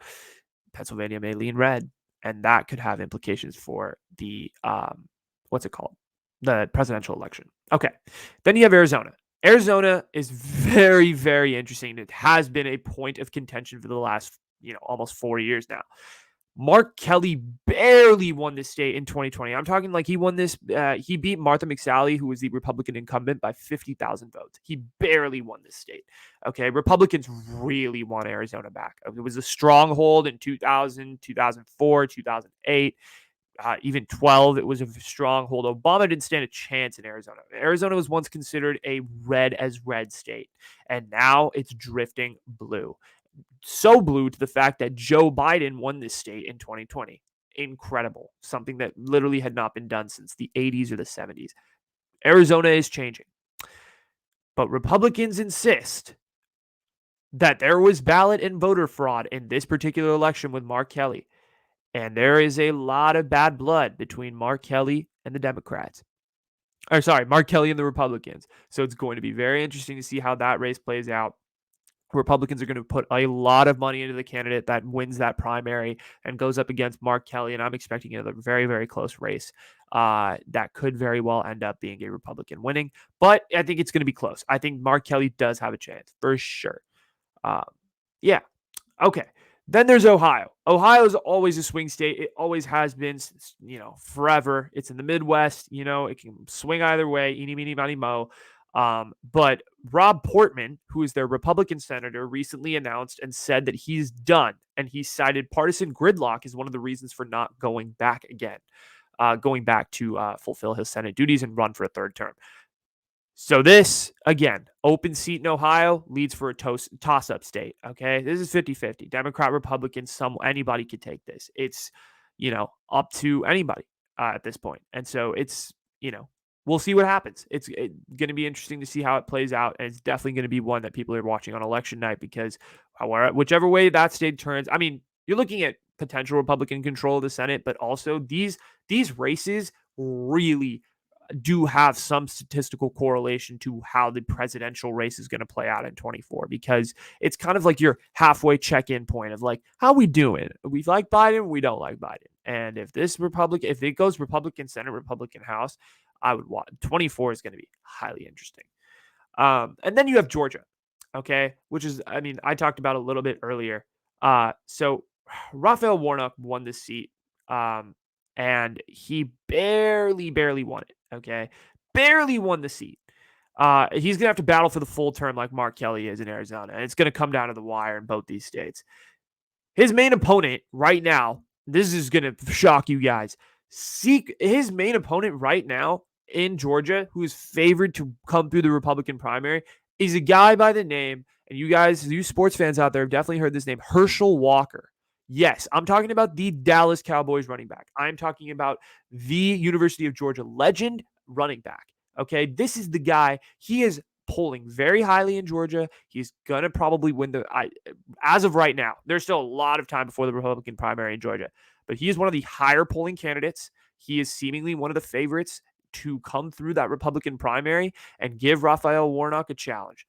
Pennsylvania may lean red. And that could have implications for the, the presidential election. Okay. Then you have Arizona. Arizona is very, very interesting. It has been a point of contention for the last, almost 4 years now. Mark Kelly barely won the state in 2020. I'm talking like he won this. He beat Martha McSally, who was the Republican incumbent, by 50,000 votes. He barely won this state. Okay. Republicans really want Arizona back. It was a stronghold in 2000, 2004, 2008. Even 12, it was a stronghold. Obama didn't stand a chance in Arizona. Arizona was once considered a red state, and now it's drifting blue. So blue to the fact that Joe Biden won this state in 2020. Incredible. Something that literally had not been done since the 80s or the 70s. Arizona is changing. But Republicans insist that there was ballot and voter fraud in this particular election with Mark Kelly. And there is a lot of bad blood between Mark Kelly and the Democrats. Mark Kelly and the Republicans. So it's going to be very interesting to see how that race plays out. Republicans are going to put a lot of money into the candidate that wins that primary and goes up against Mark Kelly. And I'm expecting another very, very close race that could very well end up being a Republican winning. But I think it's going to be close. I think Mark Kelly does have a chance for sure. Uh, yeah. Okay. Then there's Ohio. Ohio is always a swing state. It always has been, forever. It's in the Midwest. It can swing either way. Eeny, meeny, miny, mo. But Rob Portman, who is their Republican senator, recently announced and said that he's done. And he cited partisan gridlock as one of the reasons for not going back again, going back to fulfill his Senate duties and run for a third term. So this, again, open seat in Ohio leads for a toss-up state, okay? This is 50-50. Democrat, Republican, anybody could take this. It's, up to anybody at this point. And so it's, we'll see what happens. It's going to be interesting to see how it plays out, and it's definitely going to be one that people are watching on election night because whichever way that state turns, I mean, you're looking at potential Republican control of the Senate, but also these races really do have some statistical correlation to how the presidential race is going to play out in 24 because it's kind of like your halfway check-in point of like, how we doing? We like Biden, we don't like Biden. And if it goes Republican Senate, Republican House, I would watch. 24 is going to be highly interesting. And then you have Georgia, okay, which is, I mean, I talked about a little bit earlier. So Raphael Warnock won this seat. And he barely won it. Okay. Barely won the seat. He's going to have to battle for the full term like Mark Kelly is in Arizona. And it's going to come down to the wire in both these states. His main opponent right now, this is going to shock you guys. His main opponent right now in Georgia, who is favored to come through the Republican primary, is a guy by the name, and you sports fans out there have definitely heard this name, Herschel Walker. Yes, I'm talking about the Dallas Cowboys running back. I'm talking about the University of Georgia legend running back. Okay, this is the guy. He is polling very highly in Georgia. He's going to probably win as of right now. There's still a lot of time before the Republican primary in Georgia, but he is one of the higher polling candidates. He is seemingly one of the favorites to come through that Republican primary and give Raphael Warnock a challenge.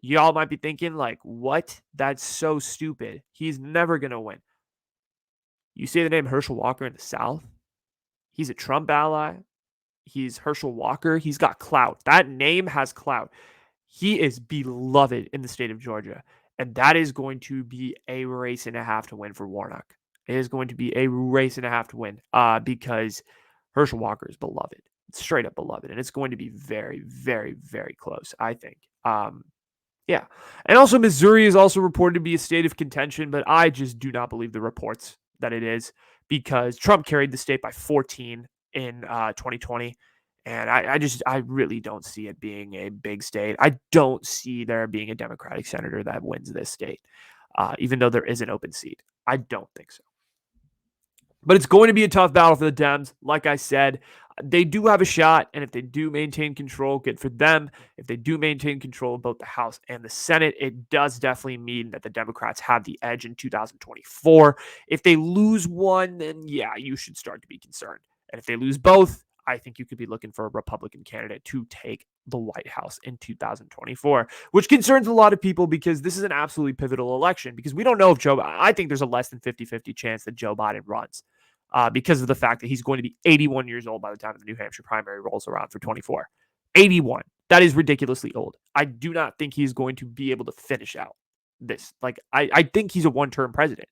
Y'all might be thinking, like, what? That's so stupid. He's never going to win. You say the name Herschel Walker in the South. He's a Trump ally. He's Herschel Walker. He's got clout. That name has clout. He is beloved in the state of Georgia. And that is going to be a race and a half to win for Warnock. It is going to be a race and a half to win because Herschel Walker is beloved. Straight up beloved. And it's going to be very, very, very close, I think. Yeah. And also Missouri is also reported to be a state of contention, but I just do not believe the reports that it is because Trump carried the state by 14 in 2020. And I really don't see it being a big state. I don't see there being a Democratic senator that wins this state, even though there is an open seat. I don't think so. But it's going to be a tough battle for the Dems. Like I said, they do have a shot, and if they do maintain control, good for them. If they do maintain control of both the House and the Senate, it does definitely mean that the Democrats have the edge in 2024. If they lose one, then yeah, you should start to be concerned. And if they lose both, I think you could be looking for a Republican candidate to take the White House in 2024, which concerns a lot of people because this is an absolutely pivotal election because we don't know if I think there's a less than 50-50 chance that Joe Biden runs. Because of the fact that he's going to be 81 years old by the time the New Hampshire primary rolls around for 24. 81. That is ridiculously old. I do not think he's going to be able to finish out this. Like, I think he's a one-term president.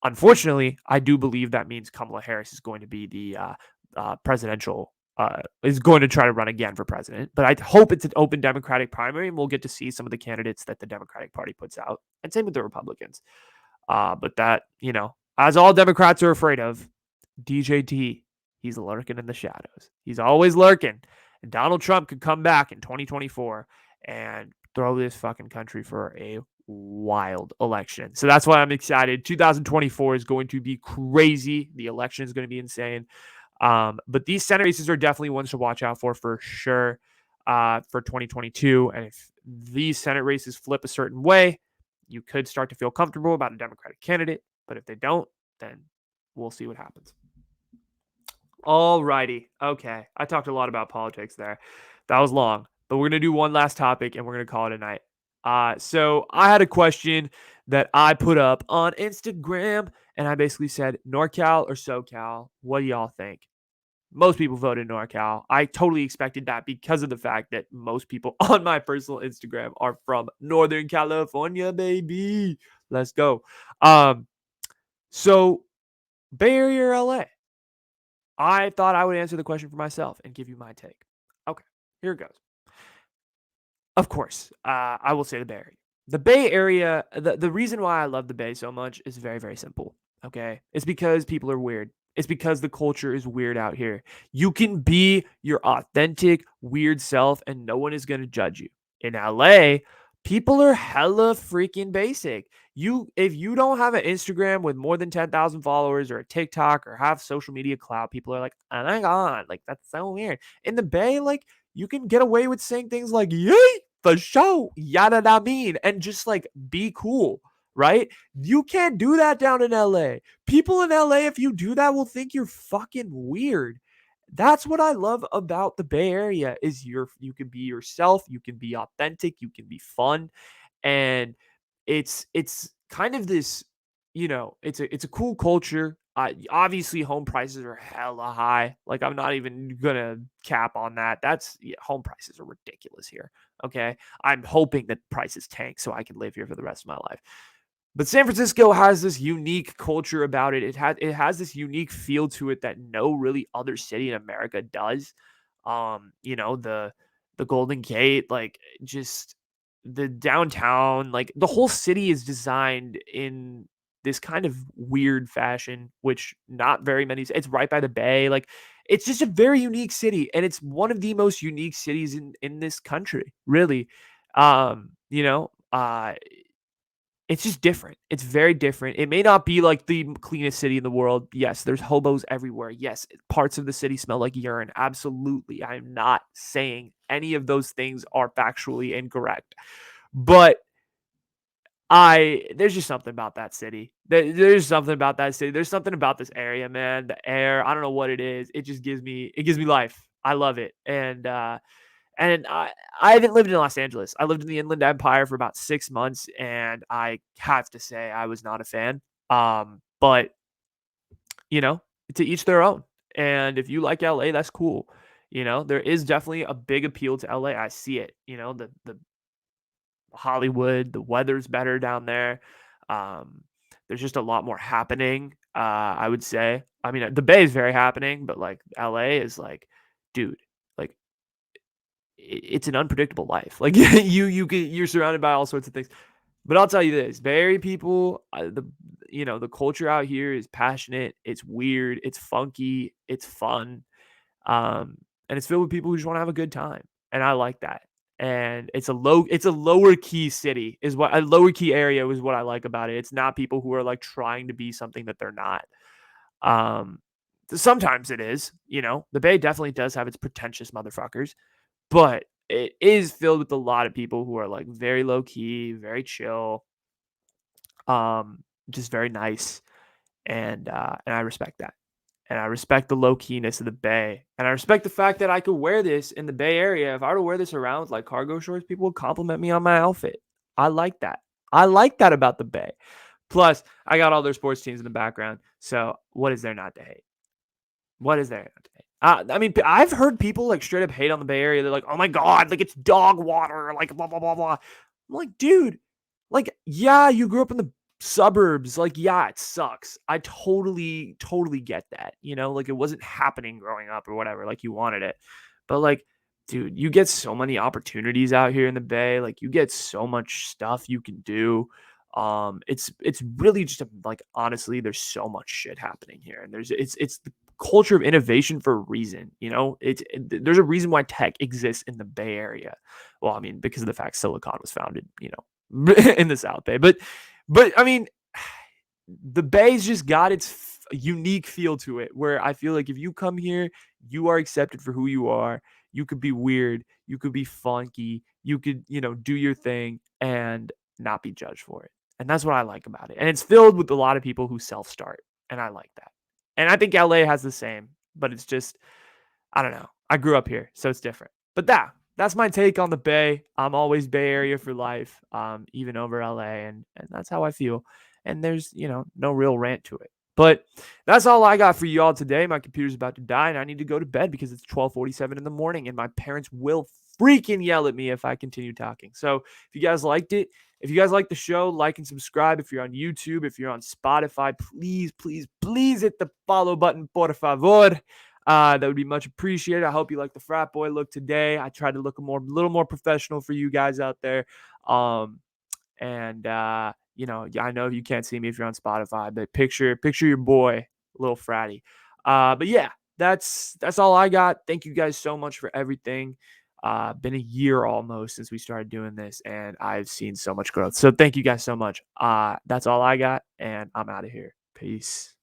Unfortunately, I do believe that means Kamala Harris is going to be the is going to try to run again for president. But I hope it's an open Democratic primary, and we'll get to see some of the candidates that the Democratic Party puts out. And same with the Republicans. But that, as all Democrats are afraid of, DJT, he's lurking in the shadows. He's always lurking. And Donald Trump could come back in 2024 and throw this fucking country for a wild election. So that's why I'm excited. 2024 is going to be crazy. The election is going to be insane. But these Senate races are definitely ones to watch out for sure for 2022. And if these Senate races flip a certain way, you could start to feel comfortable about a Democratic candidate. But if they don't, then we'll see what happens. All righty. Okay. I talked a lot about politics there. That was long, but we're going to do one last topic and we're going to call it a night. So I had a question that I put up on Instagram, and I basically said NorCal or SoCal. What do y'all think? Most people voted NorCal. I totally expected that because of the fact that most people on my personal Instagram are from Northern California, baby. Let's go. Um, so Bay Area or LA? I thought I would answer the question for myself and give you my take. Okay, here it goes. Of course, I will say the Bay Area. The Bay Area, the reason why I love the Bay so much is very, very simple. Okay. It's because people are weird. It's because the culture is weird out here. You can be your authentic, weird self, and no one is going to judge you. In LA, people are hella freaking basic. If you don't have an Instagram with more than 10,000 followers or a TikTok or have social media clout, people are like, oh my God, like that's so weird. In the Bay, like you can get away with saying things like, yay, for sure, yada da mean, and just like be cool, right? You can't do that down in LA. People in LA, if you do that, will think you're fucking weird. That's what I love about the Bay Area is you can be yourself, you can be authentic, you can be fun, and it's kind of this, it's a cool culture. Obviously, home prices are hella high. Like I'm not even gonna cap on that. Home prices are ridiculous here. Okay, I'm hoping that prices tank so I can live here for the rest of my life. But San Francisco has this unique culture about it. It has this unique feel to it that no really other city in America does. The Golden Gate, like just the downtown, like the whole city is designed in this kind of weird fashion, which not very many. It's right by the bay, like it's just a very unique city, and it's one of the most unique cities in this country, really. It's just different. It's very different. It may not be like the cleanest city in the world. Yes, there's hobos everywhere. Yes, parts of the city smell like urine. Absolutely. I'm not saying any of those things are factually incorrect. But there's just something about that city. There's something about that city. There's something about this area, man. The air, I don't know what it is. It gives me life. I love it. And I haven't lived in Los Angeles. I lived in the Inland Empire for about 6 months, and I have to say I was not a fan. But you know, to each their own. And if you like LA, that's cool. There is definitely a big appeal to LA. I see it. The Hollywood, the weather's better down there. Um, there's just a lot more happening. I would say. I mean, the Bay is very happening, but like LA is like, dude, like it's an unpredictable life. Like you're surrounded by all sorts of things. But I'll tell you this: Bay Area people, the culture out here is passionate. It's weird. It's funky. It's fun. And it's filled with people who just want to have a good time, and I like that. And it's a lower key city is what a lower key area is what I like about it. It's not people who are like trying to be something that they're not. Um, Sometimes it is. The Bay definitely does have its pretentious motherfuckers, but it is filled with a lot of people who are like very low key, very chill, just very nice, and I respect that. And I respect the low keyness of the Bay, and I respect the fact that I could wear this in the Bay Area. If I were to wear this around with like cargo shorts, people would compliment me on my outfit. I like that. I like that about the Bay. Plus, I got all their sports teams in the background. So what is there not to hate? What is there not to hate? I mean, I've heard people like straight up hate on the Bay Area. They're like, "Oh my god, like it's dog water, like blah blah blah blah." I'm like, dude, like, yeah, you grew up in the suburbs. Like, yeah, it sucks. I totally, totally get that. Like it wasn't happening growing up or whatever. Like you wanted it, but like, dude, you get so many opportunities out here in the Bay. Like, you get so much stuff you can do. It's really just like honestly, there's so much shit happening here, and it's the culture of innovation for a reason. There's a reason why tech exists in the Bay Area. Well, I mean, because of the fact Silicon was founded, in the South Bay. But I mean, the Bay's just got its unique feel to it, where I feel like if you come here, you are accepted for who you are. You could be weird, you could be funky, you could, do your thing and not be judged for it. And that's what I like about it. And it's filled with a lot of people who self-start, and I like that. And I think LA has the same, but it's just, I don't know. I grew up here, so it's different. But that's my take on the Bay. I'm always Bay Area for life, even over LA, and that's how I feel. And there's no real rant to it. But that's all I got for you all today. My computer's about to die, and I need to go to bed because it's 12:47 in the morning, and my parents will freaking yell at me if I continue talking. So if you guys liked it, if you guys like the show, like and subscribe. If you're on YouTube, if you're on Spotify, please, please, please hit the follow button, por favor. That would be much appreciated. I hope you like the frat boy look today. I tried to look a little more professional for you guys out there. And I know you can't see me if you're on Spotify, but picture your boy, a little fratty. But yeah, that's all I got. Thank you guys so much for everything. Been a year almost since we started doing this, and I've seen so much growth. So thank you guys so much. That's all I got, and I'm out of here. Peace.